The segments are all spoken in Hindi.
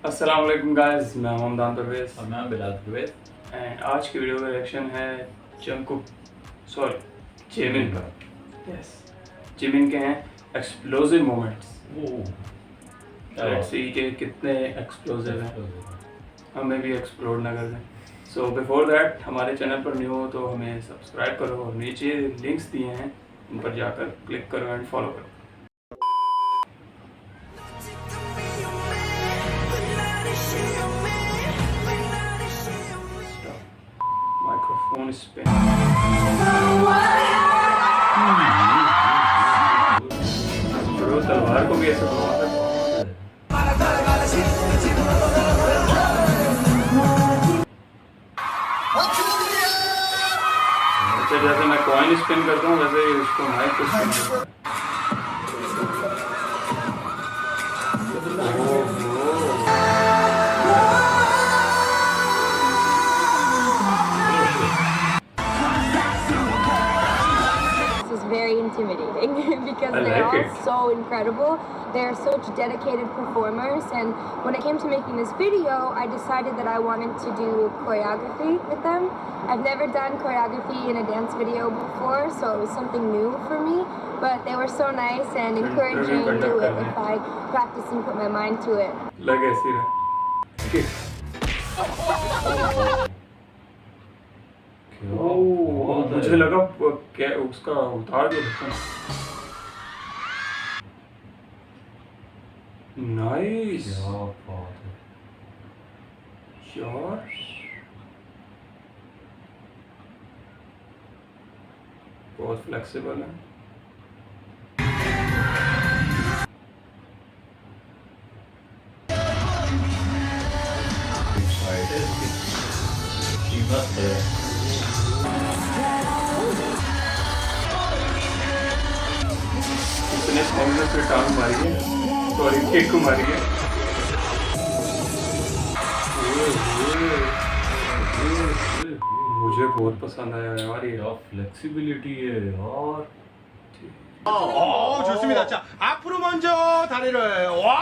अस्सलाम वालेकुम गाइस, मैं हमदान परवेज और मैं बिलाल परवेज। एंड आज की वीडियो का रिएक्शन है जिमिन का। यस, जिमिन के हैं एक्सप्लोसिव मोमेंट्स। लेट्स सी के कितने एक्सप्लोसिव हैं, हमें भी एक्सप्लोर ना कर दें। सो बिफोर दैट, हमारे चैनल पर न्यू हो तो हमें सब्सक्राइब करो और नीचे लिंक्स दिए हैं उन पर जाकर क्लिक करो एंड फॉलो करो। Microphone spin. ब्रो तलवार को भी ऐसे घुमा सकते हैं। अच्छा, जैसे मैं कॉइन स्पिन करता हूँ वैसे ही उसको माइक को स्पिन करता हूँ। Very intimidating because they're all so incredible. They're such dedicated performers, and when it came to making this video, I decided that I wanted to do choreography with them. I've never done choreography in a dance video before, so it was something new for me, but they were so nice and encouraging to do it if I practice and put my mind to it. लग ऐसी रहा। मुझे लगा क्या उसका उतार दो ढक्कन। नाइस यार, बहुत फ्लेक्सिबल है। इतने स्टेमिना से टांग मारी है, सॉरी केक को मारी है। मुझे बहुत पसंद आया यार, ये फ्लेक्सिबिलिटी है यार। 좋습니다. 자, 앞으로 먼저 다리를 와!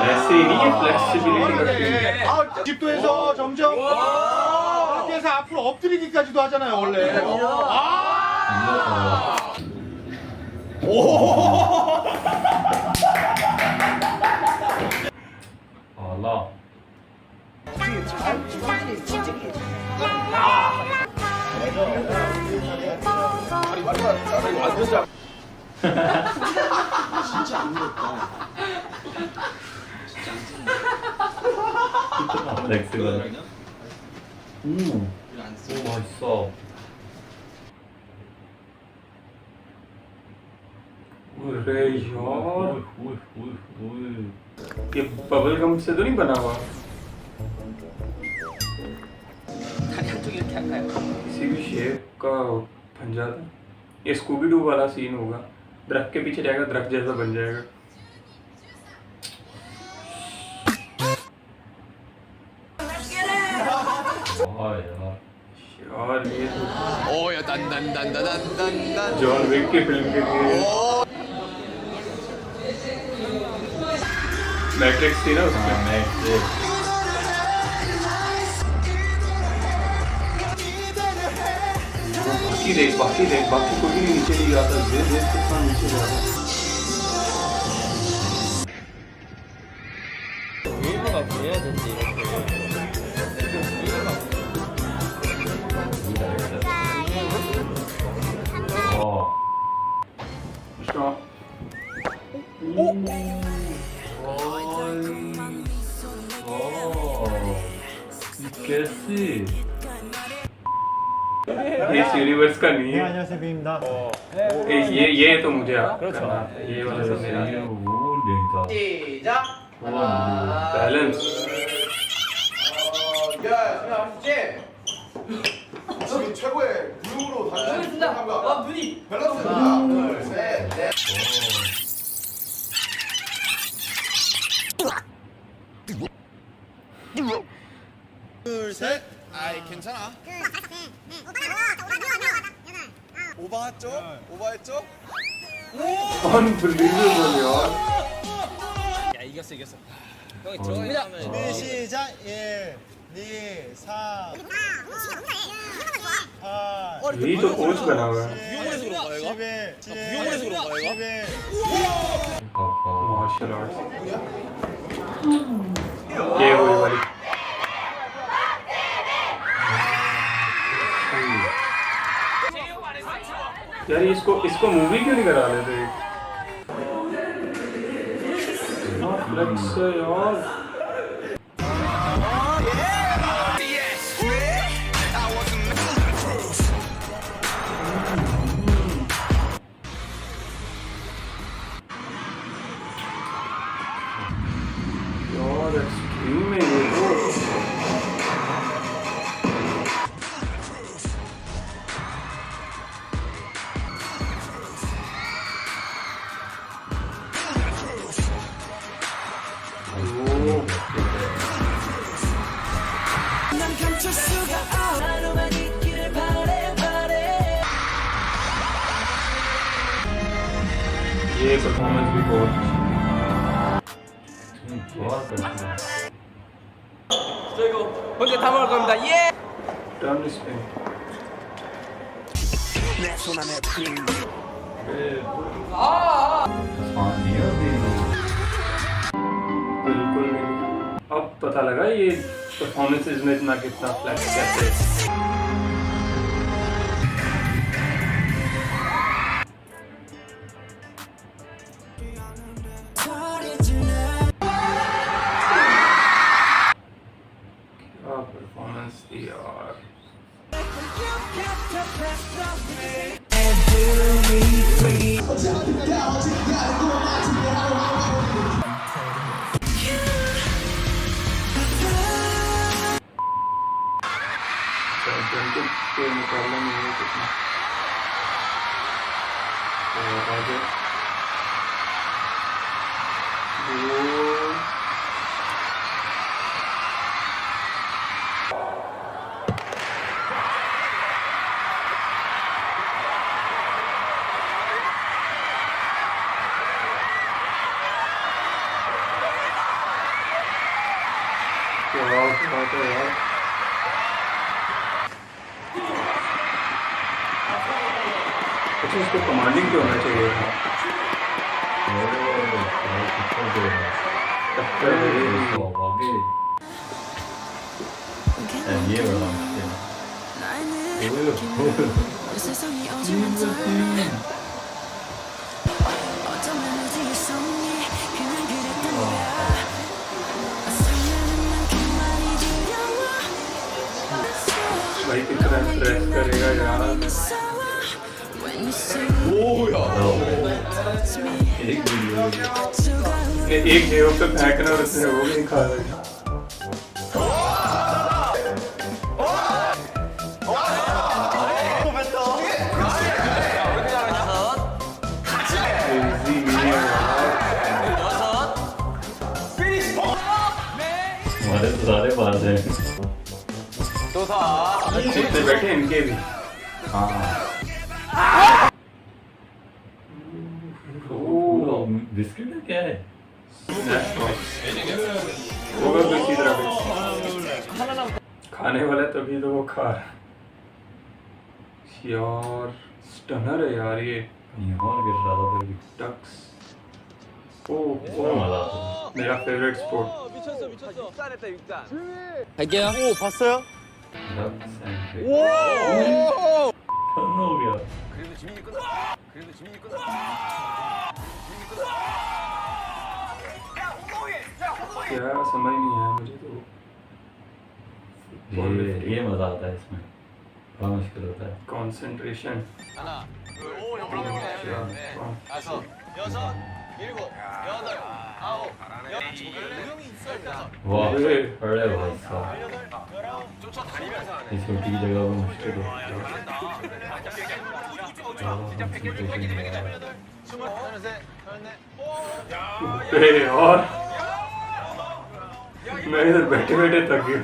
ऐसे ही नहीं है फ्लेक्सिबिलिटी। 집도에서 점점 이렇게 해서 앞으로 엎드리기까지도 하잖아요, 원래. 알라. 진짜 안 무겁다. 렉스가. 오, 맛있어. अरे यार, ये बबल गम से तो नहीं बना हुआ? किसी भी शेप का पंजा था। ये स्कूबी डू वाला सीन होगा, दरख्त के पीछे जाएगा, दरख्त जैसा बन जाएगा। यार ये तो जॉन विक की फिल्म के लिए मैट्रिक्स थी ना उसमें। बाकी देख कोई भी नीचे नहीं जाता। देख कितना नीचे जाता। कैसे? इस यूनिवर्स का नहीं है। 안녕하세요, 비입니다. ये तो मुझे करना है। ये वाला सब मेरा है। 시작. बैलेंस। 지금 최고의 구용으로 달리는 와 눈이 밸런스 하나, 둘, 셋, 넷. 둘, 셋. 아이 괜찮아. 오버했죠? 오버했죠? Unbelievable यार। 야 이겼어. 준비 시작. 1, 2, 3, 8, यही तो कोच बना हुआ है 11, 11, मार्शल आर्ट्स ये वही वाली यार इसको मूवी क्यों नहीं करा लेते फ्लेक्स यार यार एक्सट्रीम में ये तो ये परफॉर्मेंस भी बहुत 저 이거 혼자 다 먹을 겁니다. 예! टर्न स्पिन बिल्कुल नहीं अब पता लगा ये परफॉर्मेंसेस में इतना कितना फ्लैक्स कैसे क्या परफॉर्मेंस थी यार के मुकाबला में है कितना और आगे वो क्या बात है यार अच्छा इसको कमांडिंग क्यों होना चाहिए था टक्कर भाई कितना स्ट्रेस करेगा यार एक देव पे फेंकना और उसने वो भी खा लिया हमारे तो सारे पास हैं जितने बैठे इनके भी बिस्किट है क्या है होगा तो इसी तरह खाने वाला तभी तो वो खा रहा यार स्टनर है यार ये और गिर रहा था फिर भी डक्स मजा आता मेरा फेवरेट स्पोर्ट 미쳤어 미쳤어. 육단했다 육단. 갈게요. 오, 봤어요? 오! 오! 현록이야 그래도 지민이 끝나. 그래도 지민이 끝나. क्या समझ नहीं आया मुझे तो ये मजा आता है इसमें बड़ा मुश्किल होता है कंसंट्रेशन 하나, 둘, 오, 형 빨리 네. 다섯, 여섯, 일곱, 여덟, 아홉, 열. 우영이 있어야 돼. वाह पढ़े भाई साहब 쫓아다니면서 하네. इस छोटी की जगह पर मुश्किल होता है अरे और मैं इधर बैठे बैठे थक गया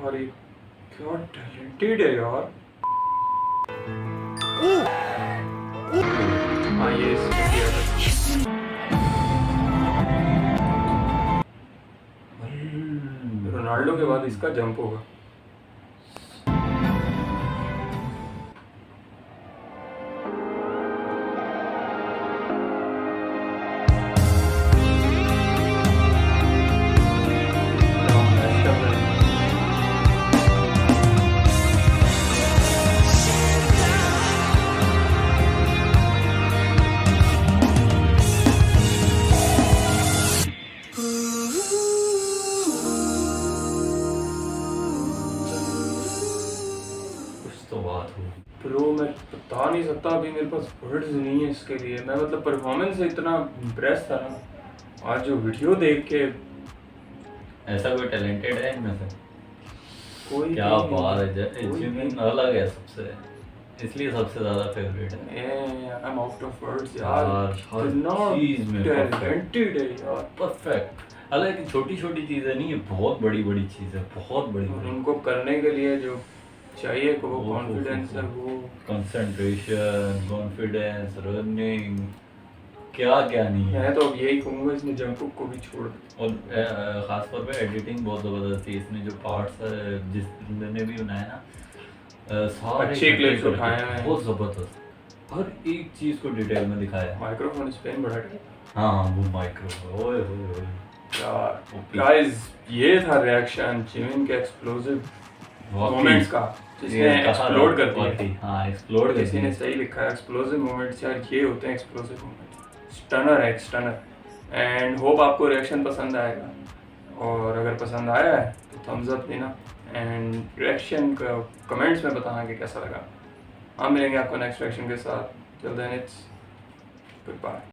यार ये क्या टैलेंटेड है यार। हाँ ये इसने किया था। रोनाल्डो के बाद इसका जंप होगा। ब्रो मैं बता नहीं सकता, अभी मेरे पास वर्ड्स नहीं है इसके लिए। मैं मतलब परफॉर्मेंस से इतना इम्प्रेस था ना, आज जो वीडियो देख के। ऐसा कोई टैलेंटेड है इनमें से? कोई क्या बात है, जिमिन अलग है सबसे, इसलिए सबसे ज्यादा फेवरेट है। I am out of words यार, इतना चीज में टैलेंटेड है यार, परफेक्ट। हालांकि छोटी छोटी चीजें नहीं है, बहुत बड़ी बड़ी चीज है, बहुत बड़ी और बड़ी। उनको करने के लिए जो चाहिए को वो कॉन्फिडेंस है, वो कंसंट्रेशन, कॉन्फिडेंस, रनिंग, क्या क्या नहीं है। मैं तो अब यही कहूँगा इसने जंप को भी छोड़ दिया। और खास तौर पे एडिटिंग बहुत ज़बरदस्त थी इसने, जो पार्ट्स जिस बंदे ने भी बनाया ना, सारे अच्छे क्लिप्स उठाए हैं, बहुत ज़बरदस्त, हर एक चीज़ को डिटेल में दिखाया है। माइक्रोफोन स्पेन बड़ा हाँ वो माइक्रोफोन, ओए ओए यार। गाइस ये था रिएक्शन जिमिन के एक्सप्लोसिव मोमेंट्स का, जिसने एक्सप्लोड कर दिया। हाँ एक्सप्लोड कर दिया, किसी ने सही लिखा है, एक्सप्लोसिव मोमेंट्स यार ये होते हैं एक्सप्लोसिव मोमेंट्स। स्टनर है, स्टनर। एंड होप आपको रिएक्शन पसंद आएगा, और अगर पसंद आया है तो थम्स अप देना, एंड रिएक्शन का कमेंट्स में बताना कि कैसा लगा। हम मिलेंगे आपको नेक्स्ट रिएक्शन के साथ। Till then it's good bye.